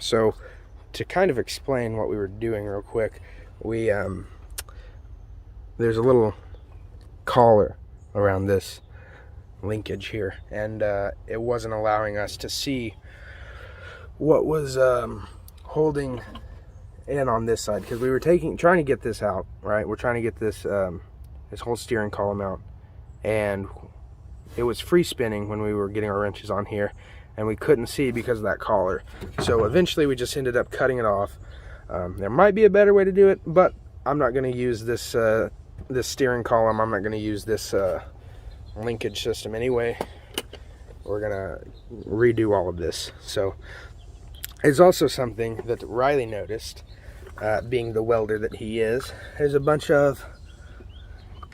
So to kind of explain what we were doing real quick, we there's a little collar around this linkage here, and it wasn't allowing us to see what was holding in on this side, because we were trying to get this out, right? We're trying to get this this whole steering column out, and it was free spinning when we were getting our wrenches on here, and we couldn't see because of that collar. So eventually we just ended up cutting it off. There might be a better way to do it, but I'm not going to use this this steering column. I'm not going to use this linkage system anyway. We're going to redo all of this. So it's also something that Riley noticed, being the welder that he is. There's a bunch of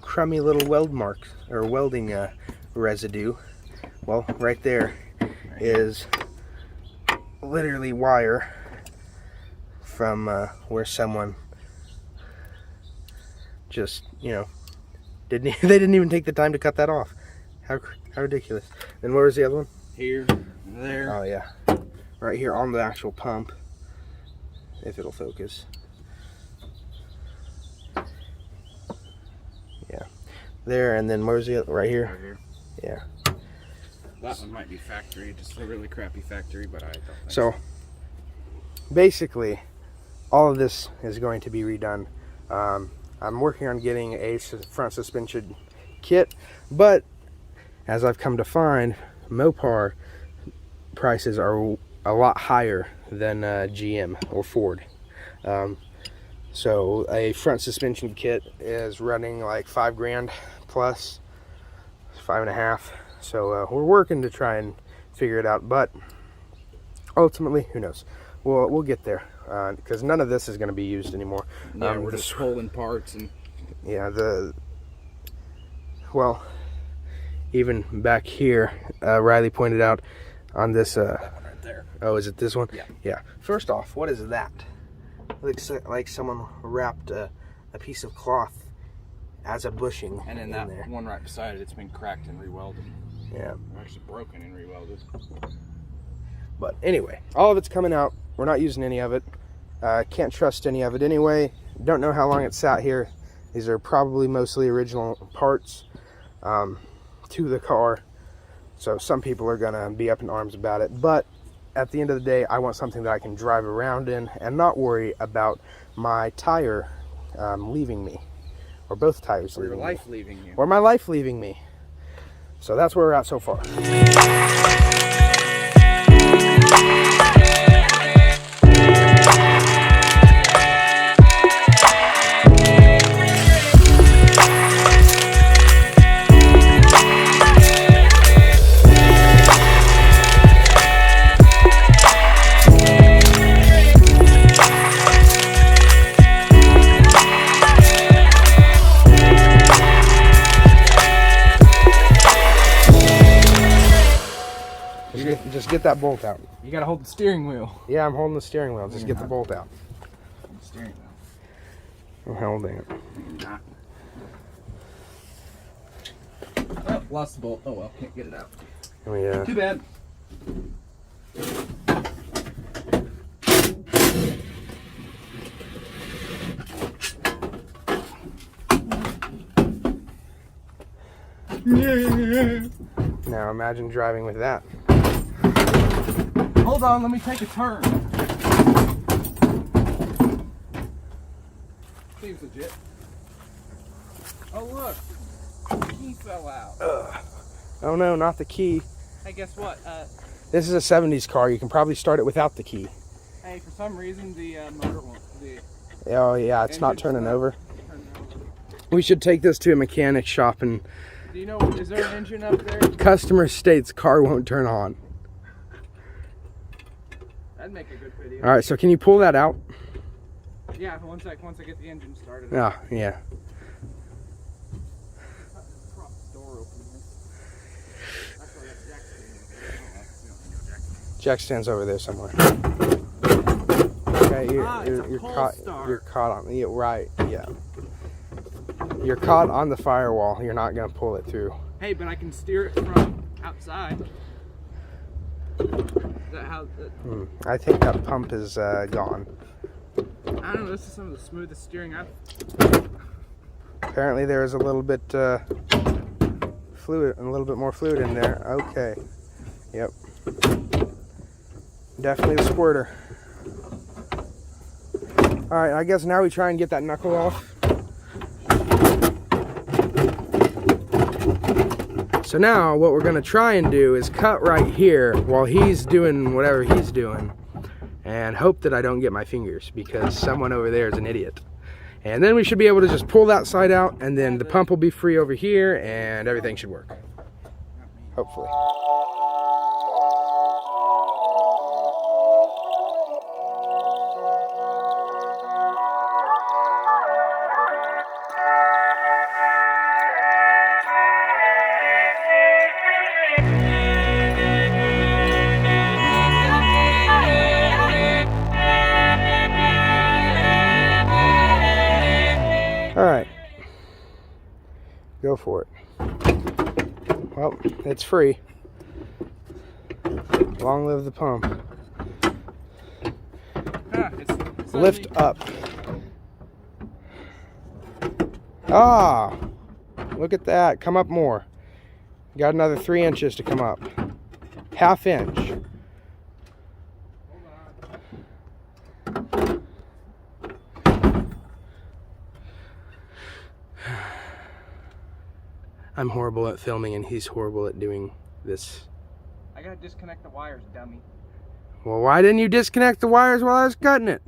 crummy little weld marks, or welding residue. Well, right there is literally wire from where someone just, you know, they didn't even take the time to cut that off. How ridiculous. And where was the other one? Here, there. Oh yeah, right here on the actual pump, if it'll focus. Yeah, there. And then where's the other? Right here. Right here. Yeah. That one might be factory, just a really crappy factory, but I don't think So basically all of this is going to be redone. I'm working on getting a front suspension kit, but as I've come to find, Mopar prices are a lot higher than GM or Ford. So a front suspension kit is running like $5,000 plus, 5.5. So we're working to try and figure it out, but ultimately, who knows? We'll get there, because none of this is going to be used anymore. yeah, we're just pulling parts and yeah, well, even back here, Riley pointed out on this. right there. Oh, is it this one? Yeah. Yeah. First off, what is that? Looks like someone wrapped a piece of cloth as a bushing. And then in that there. one right beside it, it's been cracked and rewelded. Yeah. Or actually broken and rewelded. But anyway, all of it's coming out. We're not using any of it. Can't trust any of it anyway. Don't know how long it sat here. These are probably mostly original parts to the car. So some people are gonna be up in arms about it. But at the end of the day, I want something that I can drive around in and not worry about my tire leaving me. Or both tires Or your leaving life me. leaving you. Or my life leaving me. So that's where we're at so far. Just get that bolt out. You gotta hold the steering wheel. Yeah, I'm holding the steering wheel. Just get the bolt out. The steering wheel. I'm holding it. Not. Oh, lost the bolt. Oh well, can't get it out. Oh yeah. Too bad. Now imagine driving with that. Hold on, let me take a turn. Seems legit. Oh look, the key fell out. Oh no, not the key. Hey, guess what? This is a 70s car. You can probably start it without the key. Hey, for some reason the motor won't. Oh yeah, it's not engine's turning not over. turning over. We should take this to a mechanic shop, and Do you know, is there an engine up there? customer states car won't turn on. That'd make a good video. All right, so can you pull that out? Yeah, once I get the engine started. Yeah, yeah. Prop the door open here. Actually, that's jack stand. Jack stands over there somewhere. Okay, you're caught. start. You're caught on. Yeah, right. Yeah. You're caught on the firewall. You're not gonna pull it through. Hey, but I can steer it from outside. Is that how? I think that pump is gone. I don't know. This is some of the smoothest steering I've. Apparently there is a little bit fluid, a little bit more fluid in there. Okay. Yep. Definitely the squirter. All right, I guess now we try and get that knuckle off. So now what we're gonna try and do is cut right here while he's doing whatever he's doing and hope that I don't get my fingers because someone over there is an idiot. And then we should be able to just pull that side out and then the pump will be free over here and everything should work. Hopefully. All right, go for it. Well, it's free. Long live the pump. It's Lift up. Ah, look at that. Come up more. Got another 3 inches to come up. Half inch. I'm horrible at filming and he's horrible at doing this. I gotta disconnect the wires, dummy. Well, why didn't you disconnect the wires while I was cutting it?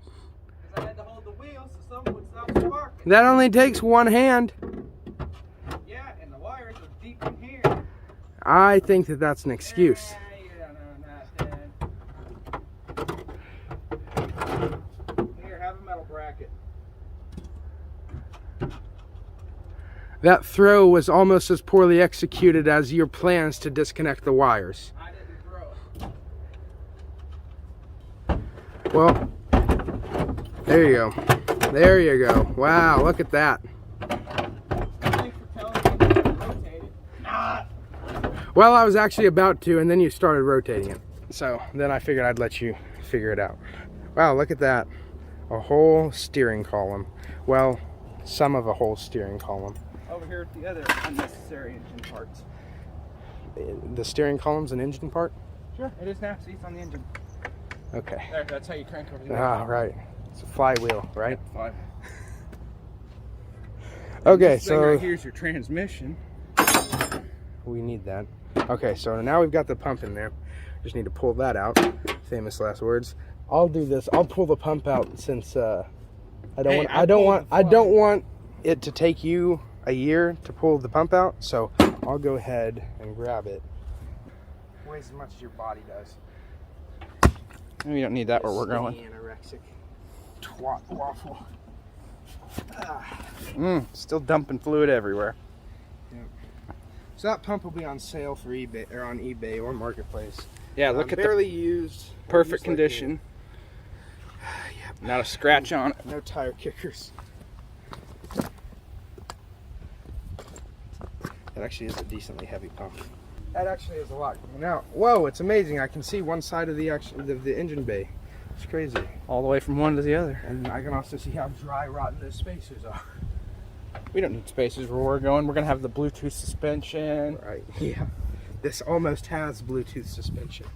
Because I had to hold the wheel so someone would stop the spark. That only takes one hand. Yeah, and the wires are deep in here. I think that that's an excuse. You don't know nothing. Here, have a metal bracket. That throw was almost as poorly executed as your plans to disconnect the wires. I didn't throw it. Well, there you go. There you go. Wow, look at that. Thanks for telling me to rotate it. Nah. Well, I was actually about to, and then you started rotating it. So then I figured I'd let you figure it out. Wow, look at that. A whole steering column. Well, some of a whole steering column. Over here at the other unnecessary engine parts. The steering column's an engine part? Sure, it is now. See, it's on the engine. Okay. There, that's how you crank over the Ah, right. It's a flywheel, right? Five. Okay, This thing so right here's your transmission. we need that. Okay, so now we've got the pump in there. Just need to pull that out. Famous last words. I'll do this. I'll pull the pump out since I don't want it to take you a year to pull the pump out. So I'll go ahead and grab it. Weighs as much as your body does. We don't need that where we're going. Anorexic twat waffle. Still dumping fluid everywhere. So that pump will be on sale for eBay or on eBay or Marketplace. Yeah, look at barely the used, perfect used like condition. Yep. Not a scratch on it. No tire kickers. That actually is a decently heavy pump. That actually is a lot. Now, whoa! It's amazing. I can see one side of the engine bay. It's crazy. All the way from one to the other. And I can also see how dry, rotten those spacers are. We don't need spacers where we're going. We're going to have the Bluetooth suspension. Right. Yeah. This almost has Bluetooth suspension.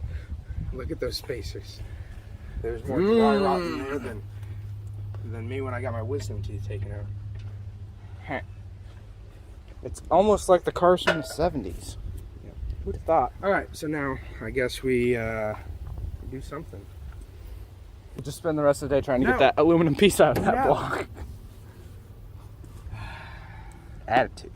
Look at those spacers. There's more dry rot in there than me when I got my wisdom teeth taken out. It's almost like the cars from the 70s. Yep. Who'd have thought? All right, so now I guess we do something. We'll just spend the rest of the day trying to No. get that aluminum piece out of that No. block. Attitude.